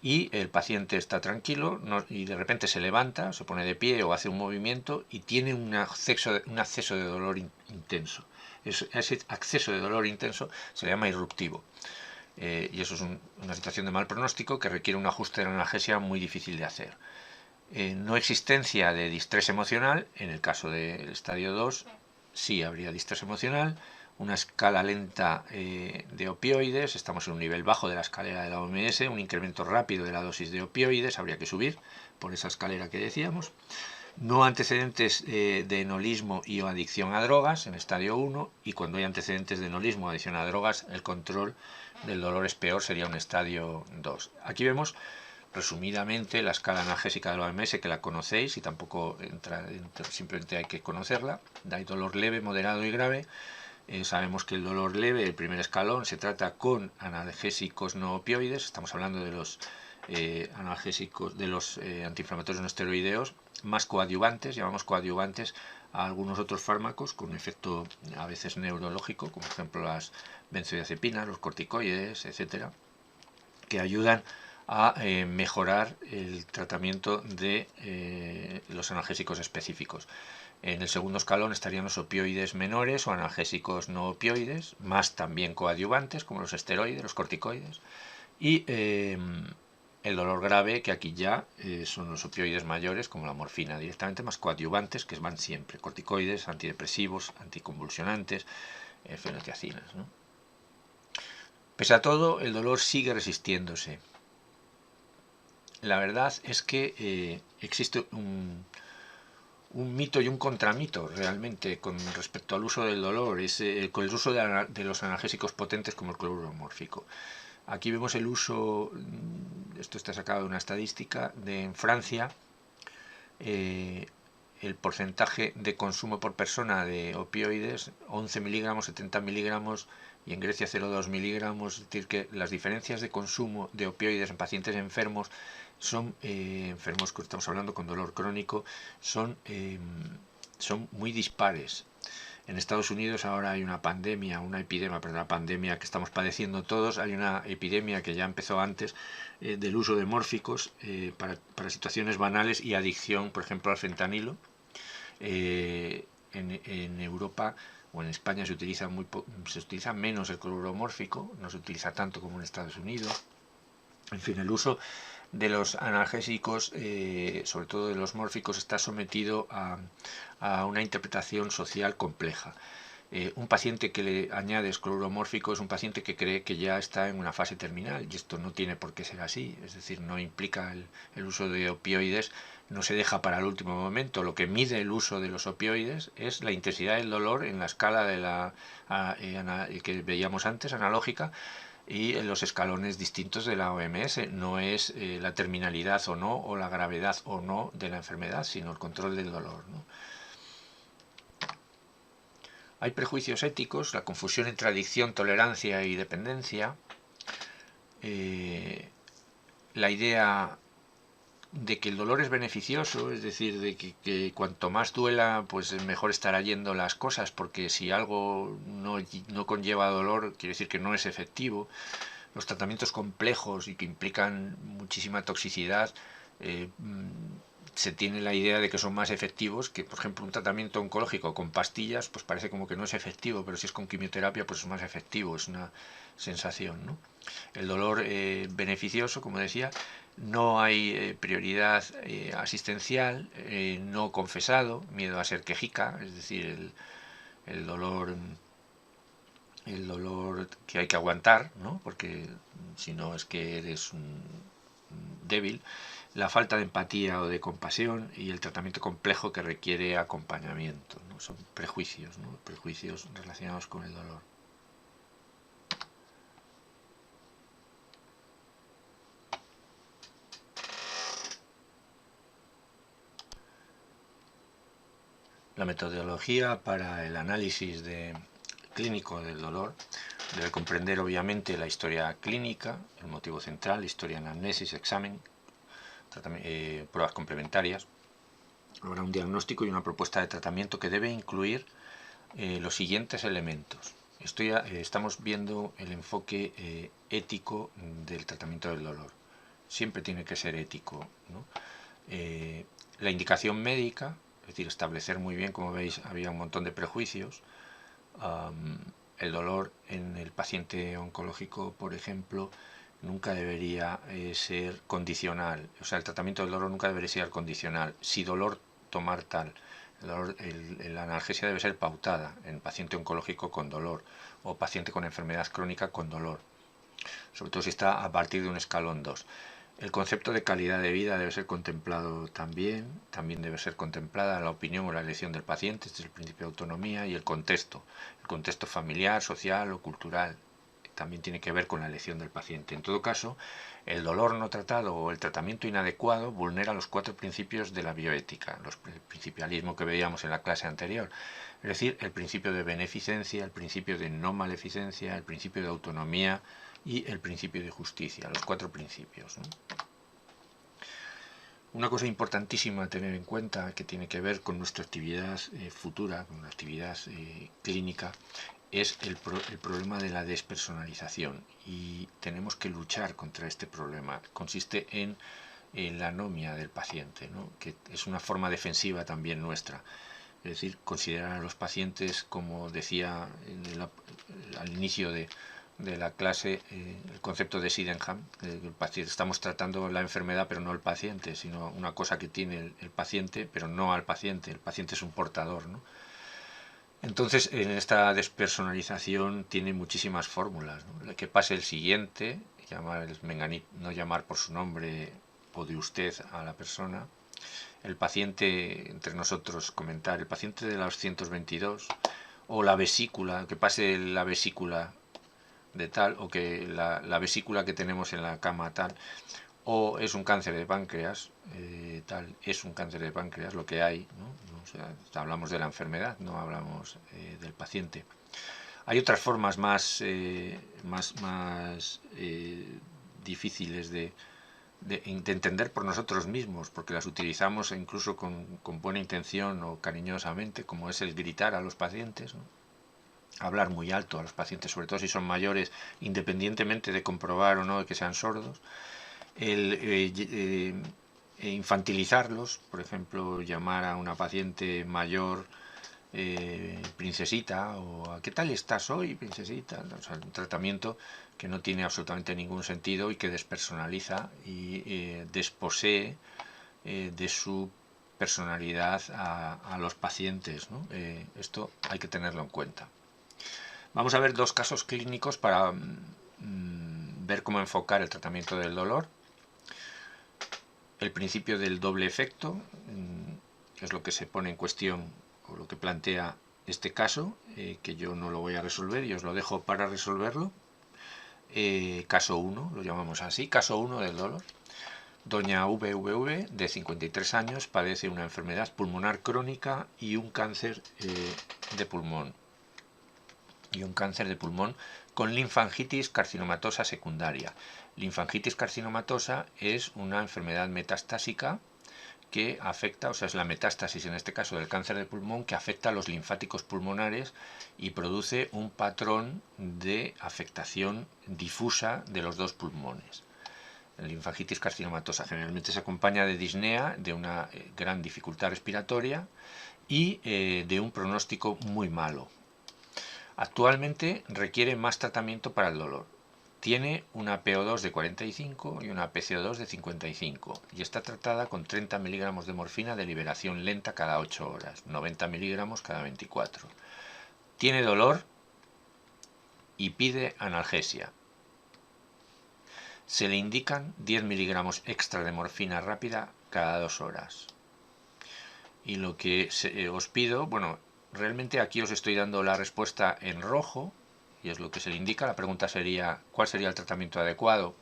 y el paciente está tranquilo y de repente se levanta, se pone de pie o hace un movimiento y tiene un acceso de dolor intenso. Ese acceso de dolor intenso se le llama irruptivo. Y eso es una situación de mal pronóstico que requiere un ajuste de la analgesia muy difícil de hacer. No existencia de distrés emocional, en el caso del estadio 2 sí habría distrés emocional, una escala lenta de opioides, estamos en un nivel bajo de la escalera de la OMS, un incremento rápido de la dosis de opioides, habría que subir por esa escalera que decíamos. No antecedentes de enolismo y o adicción a drogas en estadio 1, y cuando hay antecedentes de enolismo o adicción a drogas, el control del dolor es peor, sería un estadio 2. Aquí vemos resumidamente la escala analgésica de la OMS, que la conocéis y tampoco simplemente hay que conocerla. Hay dolor leve, moderado y grave. Sabemos que el dolor leve, el primer escalón, se trata con analgésicos no opioides. Estamos hablando de los analgésicos, de los antiinflamatorios no esteroideos, más coadyuvantes. Llamamos coadyuvantes a algunos otros fármacos con efecto a veces neurológico, como por ejemplo las benzodiazepinas, los corticoides, etcétera, que ayudan a mejorar el tratamiento de los analgésicos específicos. En el segundo escalón estarían los opioides menores o analgésicos no opioides, más también coadyuvantes como los esteroides, los corticoides, y el dolor grave, que aquí ya son los opioides mayores como la morfina directamente, más coadyuvantes que van siempre, corticoides, antidepresivos, anticonvulsionantes, fenotiacinas, ¿no? Pese a todo, el dolor sigue resistiéndose. La verdad es que existe un mito y un contramito realmente con respecto al uso del dolor, con el uso de los analgésicos potentes como el cloruro mórfico. Aquí vemos el uso, esto está sacado de una estadística, en Francia, el porcentaje de consumo por persona de opioides, 11 miligramos, 70 miligramos, y en Grecia 0,2 miligramos. Es decir, que las diferencias de consumo de opioides en pacientes enfermos son enfermos que estamos hablando con dolor crónico, son muy dispares. En Estados Unidos ahora hay una pandemia que estamos padeciendo todos. Hay una epidemia que ya empezó antes del uso de mórficos para situaciones banales y adicción, por ejemplo, al fentanilo. En Europa o en España se utiliza menos el cloruro mórfico, no se utiliza tanto como en Estados Unidos. En fin, el uso de los analgésicos, sobre todo de los mórficos, está sometido a una interpretación social compleja. Un paciente que le añades cloruro mórfico es un paciente que cree que ya está en una fase terminal, y esto no tiene por qué ser así. Es decir, no implica el uso de opioides, no se deja para el último momento. Lo que mide el uso de los opioides es la intensidad del dolor en la escala que veíamos antes, analógica, y en los escalones distintos de la OMS. No es la terminalidad o no, o la gravedad o no de la enfermedad, sino el control del dolor, ¿no? Hay prejuicios éticos, la confusión entre adicción, tolerancia y dependencia, la idea de que el dolor es beneficioso, es decir, de que cuanto más duela, pues mejor estará yendo las cosas, porque si algo no conlleva dolor, quiere decir que no es efectivo. Los tratamientos complejos y que implican muchísima toxicidad, se tiene la idea de que son más efectivos, que por ejemplo un tratamiento oncológico con pastillas, pues parece como que no es efectivo, pero si es con quimioterapia, pues es más efectivo, es una sensación, ¿no? El dolor beneficioso, como decía, no hay prioridad asistencial, no confesado, miedo a ser quejica, es decir, el dolor que hay que aguantar, ¿no? Porque si no es que eres un débil, la falta de empatía o de compasión y el tratamiento complejo que requiere acompañamiento, ¿no? Son prejuicios, ¿no? Prejuicios relacionados con el dolor. La metodología para el análisis clínico del dolor debe comprender obviamente la historia clínica, el motivo central, historia, anamnesis, examen, pruebas complementarias. Habrá un diagnóstico y una propuesta de tratamiento que debe incluir los siguientes elementos. Estamos viendo el enfoque ético del tratamiento del dolor. Siempre tiene que ser ético, ¿no? La indicación médica, es decir, establecer muy bien, como veis, había un montón de prejuicios. El dolor en el paciente oncológico, por ejemplo, nunca debería ser condicional. O sea, el tratamiento del dolor nunca debería ser condicional. Si dolor, tomar tal. La analgesia debe ser pautada en paciente oncológico con dolor o paciente con enfermedad crónica con dolor, sobre todo si está a partir de un escalón 2. El concepto de calidad de vida debe ser contemplado también debe ser contemplada la opinión o la elección del paciente, este es el principio de autonomía, y el contexto familiar, social o cultural, también tiene que ver con la elección del paciente. En todo caso, el dolor no tratado o el tratamiento inadecuado vulnera los 4 principios de la bioética, el principialismo que veíamos en la clase anterior, es decir, el principio de beneficencia, el principio de no maleficencia, el principio de autonomía y el principio de justicia, los 4 principios, ¿no? Una cosa importantísima a tener en cuenta que tiene que ver con nuestra actividad futura, con la actividad clínica, es el problema de la despersonalización, y tenemos que luchar contra este problema. Consiste en la anomia del paciente, ¿no? Que es una forma defensiva también nuestra. Es decir, considerar a los pacientes, como decía al inicio de la clase, el concepto de Sydenham, estamos tratando la enfermedad pero no el paciente, sino una cosa que tiene el paciente pero no al paciente. El paciente es un portador, ¿no? Entonces, en esta despersonalización tiene muchísimas fórmulas, ¿no? Que pase el siguiente, no llamar por su nombre o de usted a la persona. El paciente, entre nosotros comentar, el paciente de los 122, o la vesícula, que pase la vesícula de tal, o que la vesícula que tenemos en la cama tal, o es un cáncer de páncreas, tal, es un cáncer de páncreas lo que hay, ¿no? O sea, hablamos de la enfermedad, no hablamos del paciente. Hay otras formas más difíciles de entender por nosotros mismos, porque las utilizamos incluso con buena intención o cariñosamente, como es el gritar a los pacientes, ¿no? Hablar muy alto a los pacientes, sobre todo si son mayores, independientemente de comprobar o no de que sean sordos. Infantilizarlos, por ejemplo, llamar a una paciente mayor princesita, o ¿qué tal estás hoy, princesita? O sea, un tratamiento que no tiene absolutamente ningún sentido y que despersonaliza y desposee de su personalidad a los pacientes, ¿no? Esto hay que tenerlo en cuenta. Vamos a ver 2 casos clínicos para ver cómo enfocar el tratamiento del dolor. El principio del doble efecto es lo que se pone en cuestión, o lo que plantea este caso, que yo no lo voy a resolver y os lo dejo para resolverlo. Caso 1, lo llamamos así, caso 1 del dolor. Doña VVV, de 53 años, padece una enfermedad pulmonar crónica y un cáncer de pulmón. y un cáncer de pulmón con linfangitis carcinomatosa secundaria. Linfangitis carcinomatosa es una enfermedad metastásica que afecta, o sea, es la metástasis en este caso del cáncer de pulmón que afecta a los linfáticos pulmonares y produce un patrón de afectación difusa de los dos pulmones. La linfangitis carcinomatosa generalmente se acompaña de disnea, de una gran dificultad respiratoria y de un pronóstico muy malo. Actualmente requiere más tratamiento para el dolor. Tiene una PO2 de 45 y una PCO2 de 55 y está tratada con 30 miligramos de morfina de liberación lenta cada 8 horas, 90 miligramos cada 24. Tiene dolor y pide analgesia. Se le indican 10 miligramos extra de morfina rápida cada 2 horas. Y lo que os pido, bueno, realmente aquí os estoy dando la respuesta en rojo, y es lo que se le indica. La pregunta sería, ¿cuál sería el tratamiento adecuado?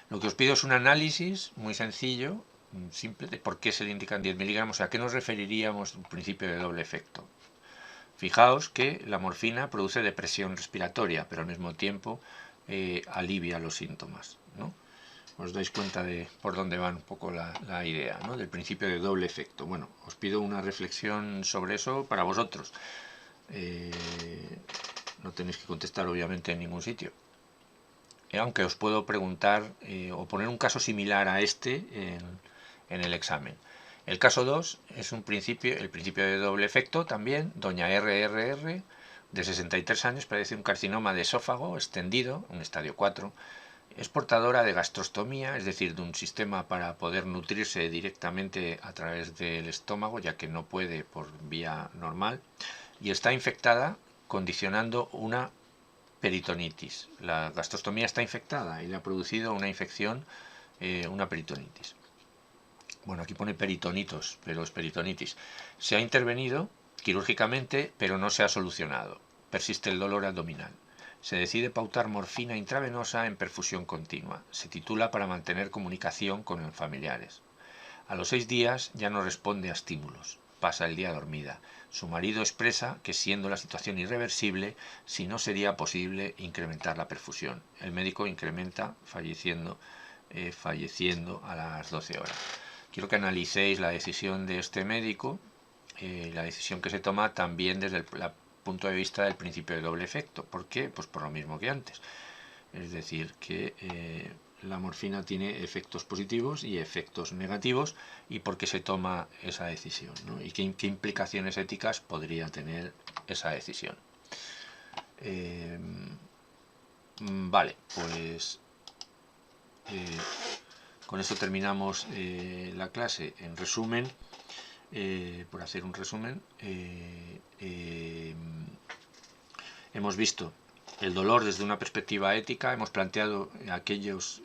Lo que os pido es un análisis muy sencillo, simple, de por qué se le indican 10 miligramos, a qué nos referiríamos un principio de doble efecto. Fijaos que la morfina produce depresión respiratoria, pero al mismo tiempo alivia los síntomas, ¿no? Os dais cuenta de por dónde va un poco la idea, ¿no? Del principio de doble efecto. Bueno, os pido una reflexión sobre eso para vosotros. No tenéis que contestar obviamente en ningún sitio. Aunque os puedo preguntar o poner un caso similar a este en el examen. El caso 2 es el principio de doble efecto también. Doña RRR, de 63 años, padece un carcinoma de esófago extendido, un estadio 4. Es portadora de gastrostomía, es decir, de un sistema para poder nutrirse directamente a través del estómago, ya que no puede por vía normal, y está infectada, condicionando una peritonitis. La gastrostomía está infectada y le ha producido una infección, una peritonitis. Bueno, aquí pone peritonitos, pero es peritonitis. Se ha intervenido quirúrgicamente, pero no se ha solucionado. Persiste el dolor abdominal. Se decide pautar morfina intravenosa en perfusión continua. Se titula para mantener comunicación con los familiares. A los 6 días ya no responde a estímulos. Pasa el día dormida. Su marido expresa que, siendo la situación irreversible, si no sería posible incrementar la perfusión. El médico incrementa, falleciendo a las 12 horas. Quiero que analicéis la decisión de este médico, la decisión que se toma también desde el punto de vista del principio de doble efecto. ¿Por qué? Pues por lo mismo que antes. Es decir, que la morfina tiene efectos positivos y efectos negativos, y por qué se toma esa decisión, ¿no? Y qué implicaciones éticas podría tener esa decisión. Vale, pues con esto terminamos la clase. En resumen, por hacer un resumen, hemos visto el dolor desde una perspectiva ética, hemos planteado aquellas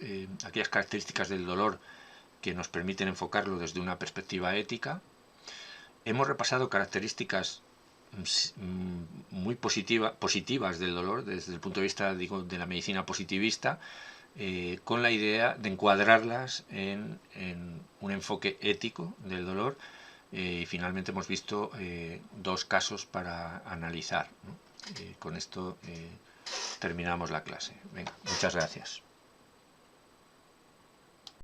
características del dolor que nos permiten enfocarlo desde una perspectiva ética. Hemos repasado características muy positivas del dolor desde el punto de vista, digo, de la medicina positivista, con la idea de encuadrarlas en un enfoque ético del dolor, y finalmente hemos visto 2 casos para analizar, ¿no? Con esto terminamos la clase. Venga, muchas gracias.